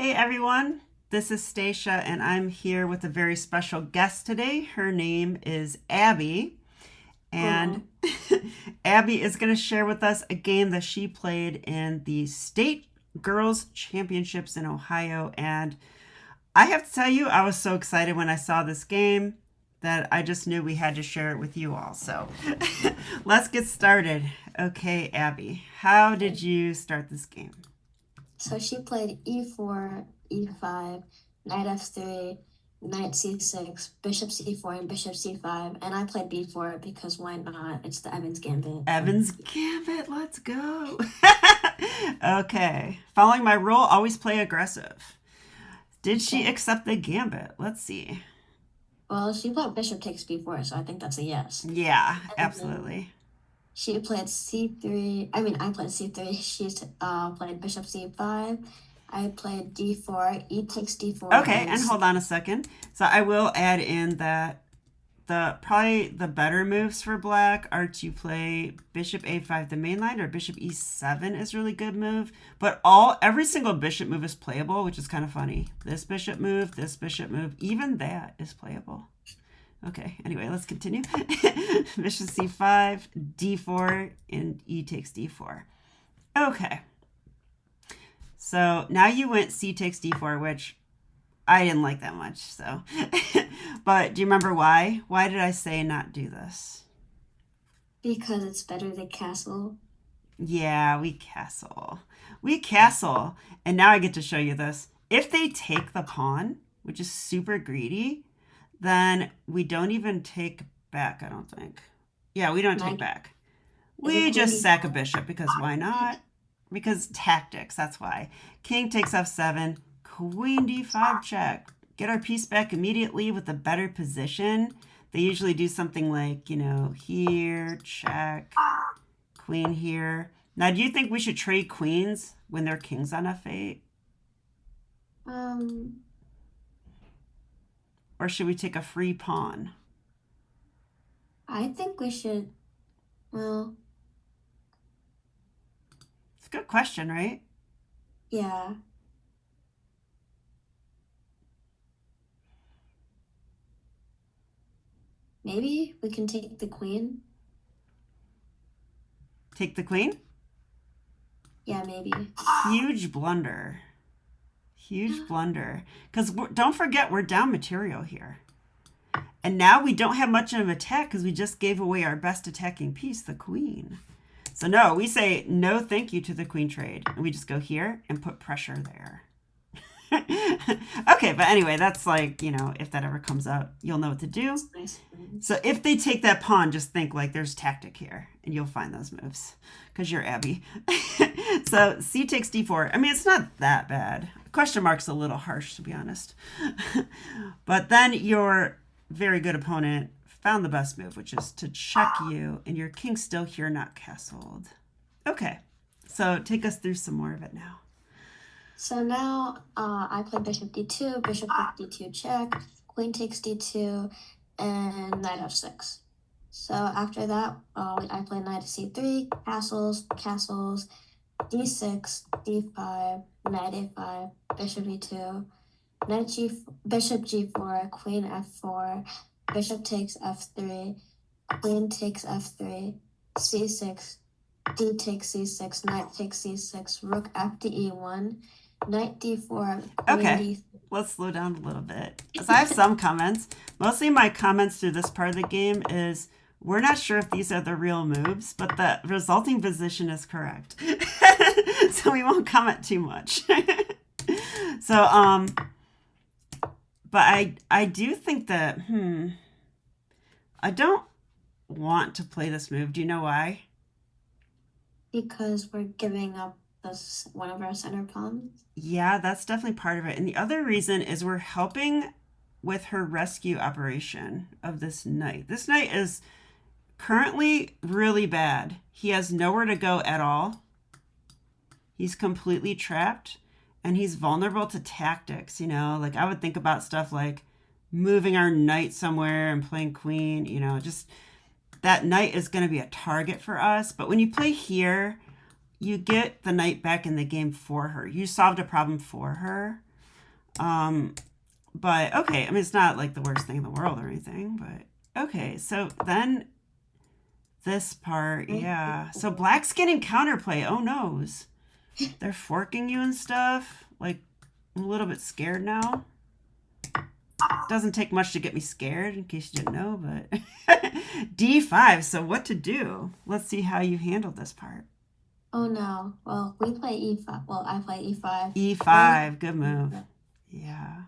Hey everyone, this is Stacia and I'm here with a very special guest today. Her name is Abby, and Hello. Abby is going to share with us a game that she played in the State Girls Championships in Ohio. And I have to tell you, I was so excited when I saw this game that I just knew we had to share it with you all. So let's get started. Okay, Abby, how did Okay. you start this game? So she played e4, e5, knight f3, knight c6, bishop c4, and bishop c5. And I played b4 because why not? It's the Evans Gambit. Evans Gambit, let's go. Okay. Following my rule, always play aggressive. Did she Okay. accept the gambit? Let's see. Well, she played bishop takes b4, so I think that's a yes. Yeah, And then absolutely. she played c3. I mean, I played c3. She's played bishop c5. I played d4, e takes d4, Okay, and and hold on a second. So I will add in that the probably the better moves for black are to play bishop a5 the main line, or bishop e7 is a really good move, but every single bishop move is playable, which is kind of funny. This bishop move, even that is playable. Okay, anyway, let's continue. Bishop c5, d4, and e takes d4. Okay, so now you went c takes d4, which I didn't like that much. So, but do you remember why? Why did I say not do this? because it's better than castle. Yeah, we castle. We castle. And now I get to show you this. If they take the pawn, which is super greedy, then we don't even take back, I don't think. Yeah, we don't take Knight back. is a We queen just sack a d4. bishop because why not? Because tactics, that's why. King takes f7, queen d5 check. Get our piece back immediately with a better position. They usually do something like, here, check, queen here. Now, do you think we should trade queens when they're kings on f8? Um, Or should we take a free pawn? I think we should, well, It's a good question, right? yeah, maybe we can take the queen. Take the queen? Yeah, maybe. Huge blunder. Huge blunder. Because don't forget, we're down material here. And now we don't have much of an attack because we just gave away our best attacking piece, the queen. So no, we say no thank you to the queen trade. And we just go here and put pressure there. Okay, but anyway, that's like, if that ever comes up, you'll know what to do. That's nice. So if they take that pawn, just think like there's tactic here, and you'll find those moves because you're Abby. So c takes d4. I mean, it's not that bad. Question mark's a little harsh, to be honest. But then your very good opponent found the best move, which is to check you, and your king's still here, not castled. Okay, so take us through some more of it now. So now I play bishop d2, bishop d2 check, queen takes d2, and knight f6. So after that, I play knight c3, castles, castles, d6, d5, knight a5, bishop e2, bishop g4, queen f4, bishop takes f3, queen takes f3, c6, d takes c6, knight takes c6, rook f to e1, knight d4, queen Okay, d. let's slow down a little bit. So I have some comments. Mostly my comments through this part of the game is we're not sure if these are the real moves, but the resulting position is correct. So we won't comment too much. So but I do think that I don't want to play this move. Do you know why? Because we're giving up this one of our center pawns. Yeah, that's definitely part of it. And the other reason is we're helping with her rescue operation of this knight. This knight is currently really bad. He has nowhere to go at all. He's completely trapped and he's vulnerable to tactics, like I would think about stuff like moving our knight somewhere and playing queen, just that knight is going to be a target for us. But when you play here, you get the knight back in the game for her. You solved a problem for her. But okay, I mean, it's not like the worst thing in the world or anything, but okay. So then this part, yeah. So black's getting counterplay. Oh noes. They're forking you and stuff. Like, I'm a little bit scared now. Doesn't take much to get me scared, in case you didn't know, but D5. So what to do? Let's see how you handle this part. Oh no. Well, we play e5. Well, I play e5. E5, good move. Yeah.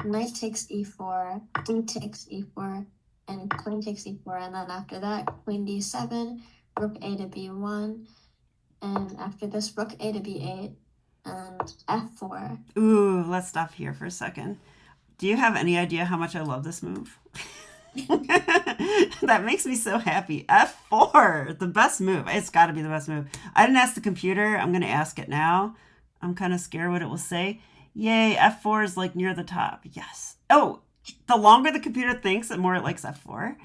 Knight takes e4, d takes e4, and queen takes e4, and then after that, queen d7, rook a to b1, and after this, rook a to b8, and f4. Ooh, let's stop here for a second. Do you have any idea how much I love this move? That makes me so happy. F4, the best move. It's got to be the best move. I didn't ask the computer. I'm going to ask it now. I'm kind of scared what it will say. Yay, F4 is like near the top. Yes. Oh, the longer the computer thinks, the more it likes F4.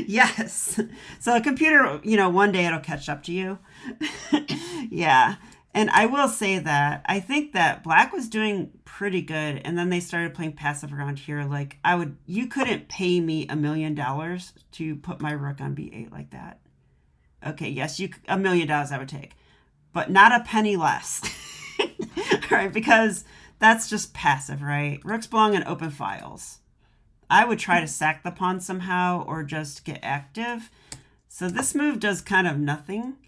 Yes. So a computer, one day it'll catch up to you. Yeah. And I will say that I think that black was doing pretty good, and then they started playing passive around here. Like you couldn't pay me $1 million to put my rook on b8 like that. Okay, yes, $1 million I would take, but not a penny less. All right, because that's just passive, right? Rooks belong in open files. I would try to sack the pawn somehow or just get active. So this move does kind of nothing.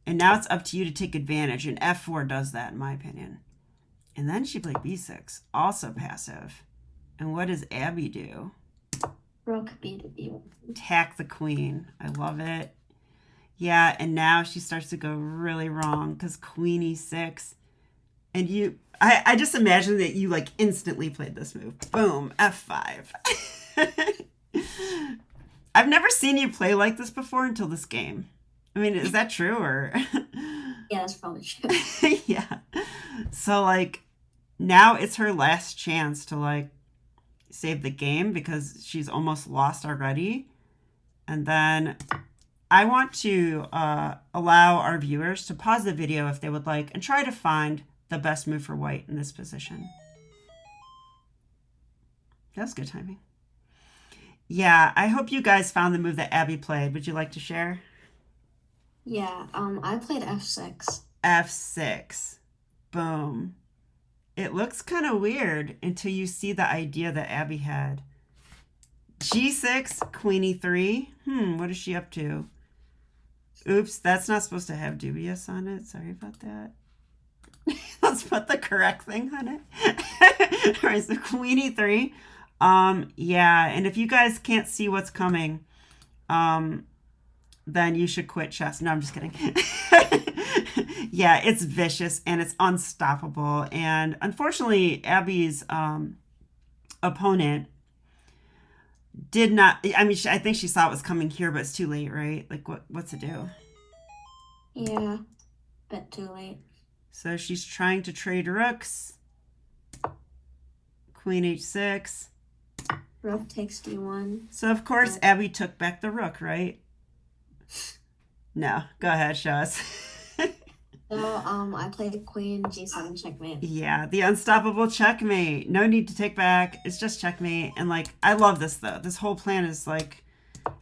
And now it's up to you to take advantage, and F4 does that, in my opinion. And then she played B6, also passive. And what does Abby do? Rook b to b1. Attack the queen. I love it. Yeah, and now she starts to go really wrong because queen e6. And I just imagine that you like instantly played this move. Boom, F5. I've never seen you play like this before until this game. I mean, is that true or? Yeah, that's probably true. Yeah. So like now it's her last chance to like save the game because she's almost lost already. And then I want to allow our viewers to pause the video if they would like and try to find the best move for white in this position. That's good timing. Yeah, I hope you guys found the move that Abby played. Would you like to share? Yeah, I played f6. F6. Boom. It looks kind of weird until you see the idea that Abby had. G6, queen e3. What is she up to? Oops, that's not supposed to have dubious on it. Sorry about that. Let's put the correct thing on it. All right, so queen e3. Yeah, and if you guys can't see what's coming, then you should quit chess. No, I'm just kidding. Yeah, it's vicious and it's unstoppable. And unfortunately, Abby's opponent did not. I mean, I think she saw it was coming here, but it's too late, right? Like, what's it do? Yeah, bit too late. So she's trying to trade rooks. Queen h6. Rook takes d1. So of course Abby took back the rook, right? No, go ahead, show us. So I played queen g7 checkmate. Yeah, the unstoppable checkmate. No need to take back. It's just checkmate. And like, I love this though. This whole plan is like,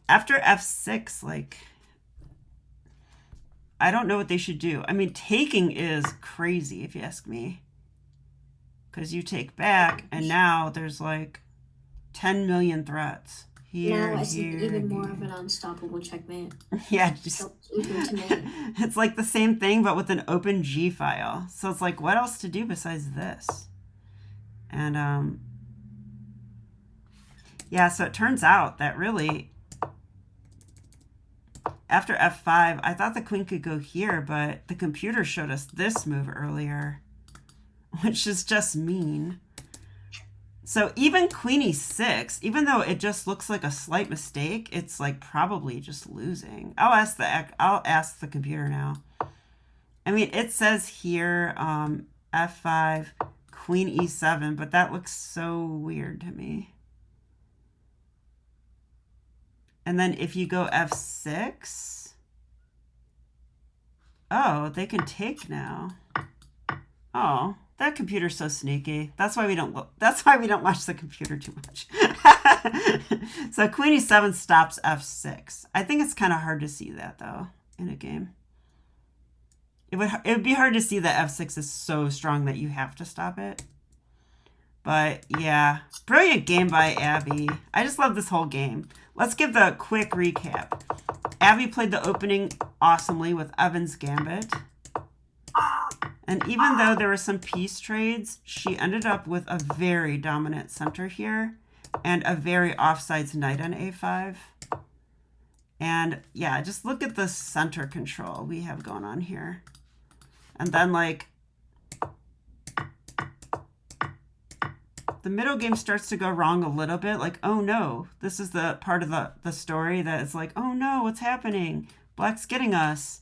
after f6, like, I don't know what they should do. I mean, taking is crazy if you ask me. Because you take back and now there's like 10 million threats. Here, now it's here, even more of an unstoppable checkmate. Yeah, just it's like the same thing but with an open G file. So it's like, what else to do besides this? And yeah, so it turns out that really after f5, I thought the queen could go here, but the computer showed us this move earlier, which is just mean. So even queen e6, even though it just looks like a slight mistake, it's like probably just losing. I'll ask the computer now. I mean, it says here f5, queen e7, but that looks so weird to me. And then if you go f6, oh, they can take now. Oh, That computer's so sneaky. That's why we don't look. That's why we don't watch the computer too much. So queen e7 stops f6. I think it's kind of hard to see that though in a game. It would be hard to see that f6 is so strong that you have to stop it. But yeah, brilliant game by Abby. I just love this whole game. Let's give the quick recap. Abby played the opening awesomely with Evans Gambit. And even though there were some piece trades, she ended up with a very dominant center here and a very offsides knight on a5. And yeah, just look at the center control we have going on here. And then like the middle game starts to go wrong a little bit. Like, oh no, this is the part of the story that is like, oh no, what's happening? Black's getting us.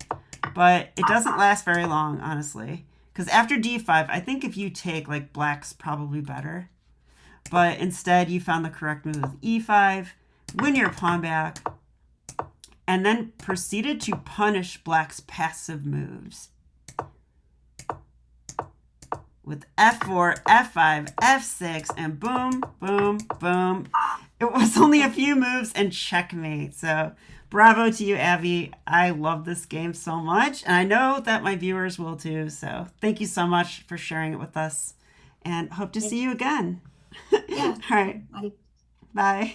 But it doesn't last very long, honestly. Because after d5, I think if you take, like, black's probably better. But instead, you found the correct move with e5, win your pawn back, and then proceeded to punish black's passive moves. With f4, f5, f6, and boom, boom, boom. It was only a few moves and checkmate. So bravo to you, Abby. I love this game so much. And I know that my viewers will too. So thank you so much for sharing it with us. And hope to see you again. Yeah. All right. Bye. Bye.